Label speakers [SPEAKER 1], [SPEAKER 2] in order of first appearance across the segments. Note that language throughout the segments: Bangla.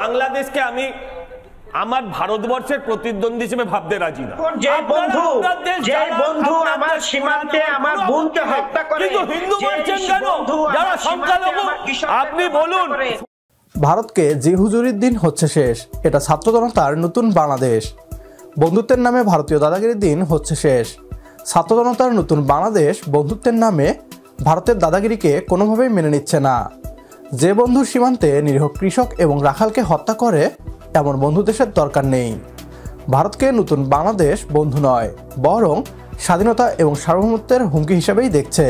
[SPEAKER 1] বাংলাদেশকে আমি আমার ভারতবর্ষের প্রতিদ্বন্দ্বী হিসেবে ভাবতে রাজি না।
[SPEAKER 2] যে বন্ধু আমার সীমান্তে আমার বোনকে হত্যা করে,
[SPEAKER 1] কিন্তু হিন্দু মারছেন কেন? যারা সংখ্যালঘু আপনি বলুন।
[SPEAKER 3] ভারতকে যে হুজুরির দিন হচ্ছে শেষ, এটা ছাত্র জনতার নতুন বাংলাদেশ। বন্ধুত্বের নামে ভারতীয় দাদাগিরির দিন হচ্ছে শেষ। ছাত্র জনতার নতুন বাংলাদেশ বন্ধুত্বের নামে ভারতের দাদাগিরিকে কোনোভাবেই মেনে নিচ্ছে না। যে বন্ধুর সীমান্তে নিরীহ কৃষক এবং রাখালকে হত্যা করে, এমন বন্ধু দেশের দরকার নেই। ভারতকে নতুন বাংলাদেশ বন্ধু নয়, বরং স্বাধীনতা এবং সার্বভৌমত্বের হুমকি হিসেবেই দেখছে।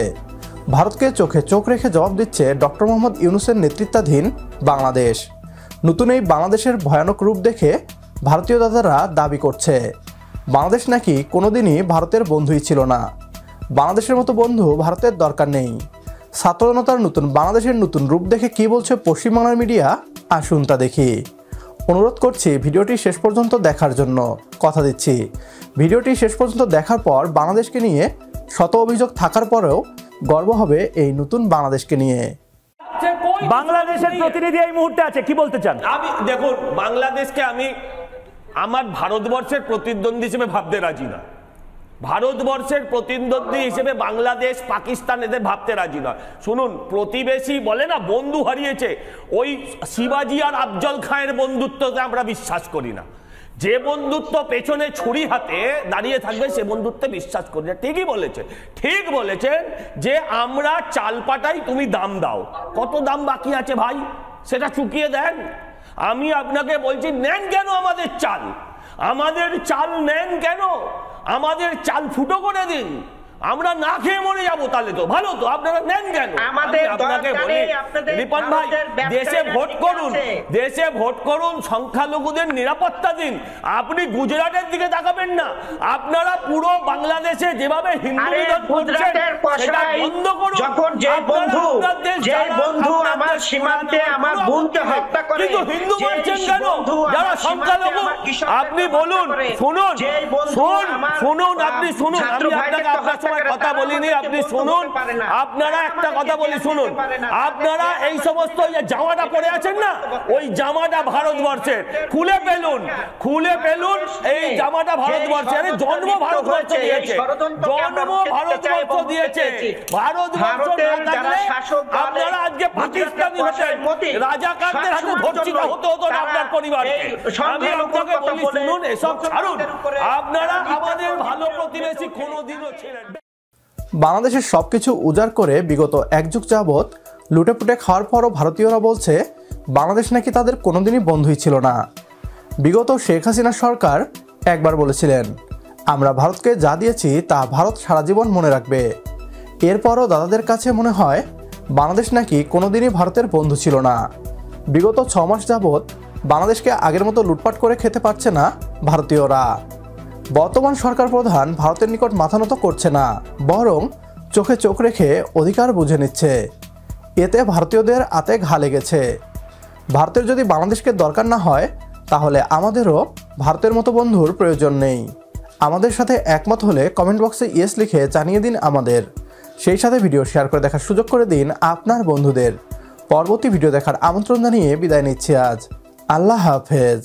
[SPEAKER 3] ভারতকে চোখে চোখ রেখে জবাব দিচ্ছে ডক্টর মোহাম্মদ ইউনূসের নেতৃত্বাধীন বাংলাদেশ। নতুন এই বাংলাদেশের ভয়ানক রূপ দেখে ভারতীয় দাদারা দাবি করছে বাংলাদেশ নাকি কোনোদিনই ভারতের বন্ধুই ছিল না। বাংলাদেশের মতো বন্ধু ভারতের দরকার নেই। ছাত্র জনতার নতুন বাংলাদেশের নতুন রূপ দেখে কী বলছে পশ্চিমবাংলার মিডিয়া, আসুন তা দেখি। অনুরোধ করছি ভিডিওটি শেষ পর্যন্ত দেখার জন্য। কথা দিচ্ছি, ভিডিওটি শেষ পর্যন্ত দেখার পর বাংলাদেশকে নিয়ে শত অভিযোগ থাকার পরেও গর্ব হবে এই নতুন বাংলাদেশকে নিয়ে।
[SPEAKER 4] বাংলাদেশের প্রতিনিধি এই মুহূর্তে আছে, কি বলতে চান?
[SPEAKER 1] আমি দেখুন, বাংলাদেশকে আমি আমার ভারতবর্ষের প্রতিদ্বন্দ্বী হিসেবে ভাবতে রাজি না। ভারতবর্ষের প্রতিদ্বন্দ্বী হিসেবে বাংলাদেশ, পাকিস্তান এদের ভাবতে রাজি নয়। শুনুন, প্রতিবেশী বলে না বন্ধু হারিয়েছে, ওই শিবাজি আর আফজল খাঁয়ের বন্ধুত্বকে আমরা বিশ্বাস করি না। যে বন্ধুত্ব পেছনে ছুরি হাতে দাঁড়িয়ে থাকবে সে বন্ধুত্বে বিশ্বাস করি না। ঠিকই বলেছে, ঠিক বলেছেন যে আমরা চাল পাঠাই, তুমি দাম দাও। কত দাম বাকি আছে ভাই, সেটা চুকিয়ে দেন। আমি আপনাকে বলছি, নেন কেন আমাদের চাল? আমাদের চাল নেন কেন? আমাদের চাল ফুটো করে দিন, আমরা না খেয়ে মরে যাবো। তাহলে তো ভালো, তো আপনারা নেন কেন? আপনাকে বলি রিপন ভাই, দেশে ভোট করুন, দেশে ভোট করুন, সংখ্যালঘুদের নিরাপত্তা দিন। আপনি গুজরাটের দিকে তাকাবেন না। আপনারা পুরো বাংলাদেশে যেভাবে হিন্দু বিরোধ করছেন সেটা বন্ধ করুন।
[SPEAKER 2] যখন যে বন্ধু আমার সীমান্তে আমার বোনকে হত্যা করে,
[SPEAKER 1] কিন্তু হিন্দু মারছেন কেন? যারা সংখ্যালঘু আপনি বলুন। শুনুন শুনুন, আপনি শুনুন, আমি আপনাকে আপনার কথা বলিনি, আপনি শুনুন। আপনারা একটা কথা বলি শুনুন, আপনারা এই সমস্ত জামাটা পরে আছেন না, ওই জামাটা ভারতবর্ষের। খুলে ফেলুন, খুলে ফেলুন এই জামাটা ভারতবর্ষের। জন্ম ভারতবর্ষ দিয়েছে, জন্ম ভারতবর্ষ দিয়েছে। ভারতবর্ষ না থাকলে আপনারা আজকে পাকিস্তানি হতেন, রাজাকারদের হাতে ধর্ষিত হতে হতো না আপনার পরিবারকে। আমি আপনাকে বলি শুনুন, এসব ছাড়ুন। আপনারা আমাদের ভালো প্রতিবেশী কোনোদিনও ছিলেন।
[SPEAKER 3] বাংলাদেশের সবকিছু উজাড় করে বিগত এক যুগ যাবৎ লুটেপুটে খাওয়ার পরও ভারতীয়রা বলছে বাংলাদেশ নাকি তাদের কোনোদিনই বন্ধুই ছিল না। বিগত শেখ হাসিনা সরকার একবার বলেছিলেন, আমরা ভারতকে যা দিয়েছি তা ভারত সারা জীবন মনে রাখবে। এরপরও দাদাদের কাছে মনে হয় বাংলাদেশ নাকি কোনোদিনই ভারতের বন্ধু ছিল না। বিগত 6 মাস যাবৎ বাংলাদেশকে আগের মতো লুটপাট করে খেতে পারছে না ভারতীয়রা। বর্তমান সরকার প্রধান ভারতের নিকট মাথা নত করছে না, বরং চোখে চোখ রেখে অধিকার বুঝে নিচ্ছে। এতে ভারতীয়দের আতে ঘা লেগেছে। ভারতের যদি বাংলাদেশকে দরকার না হয়, তাহলে আমাদেরও ভারতের মতো বন্ধুর প্রয়োজন নেই। আমাদের সাথে একমত হলে কমেন্ট বক্সে ইয়েস লিখে জানিয়ে দিন আমাদের। সেই সাথে ভিডিও শেয়ার করে দেখার সুযোগ করে দিন আপনার বন্ধুদের। পরবর্তী ভিডিও দেখার আমন্ত্রণ জানিয়ে বিদায় নিচ্ছি আজ। আল্লাহ হাফেজ।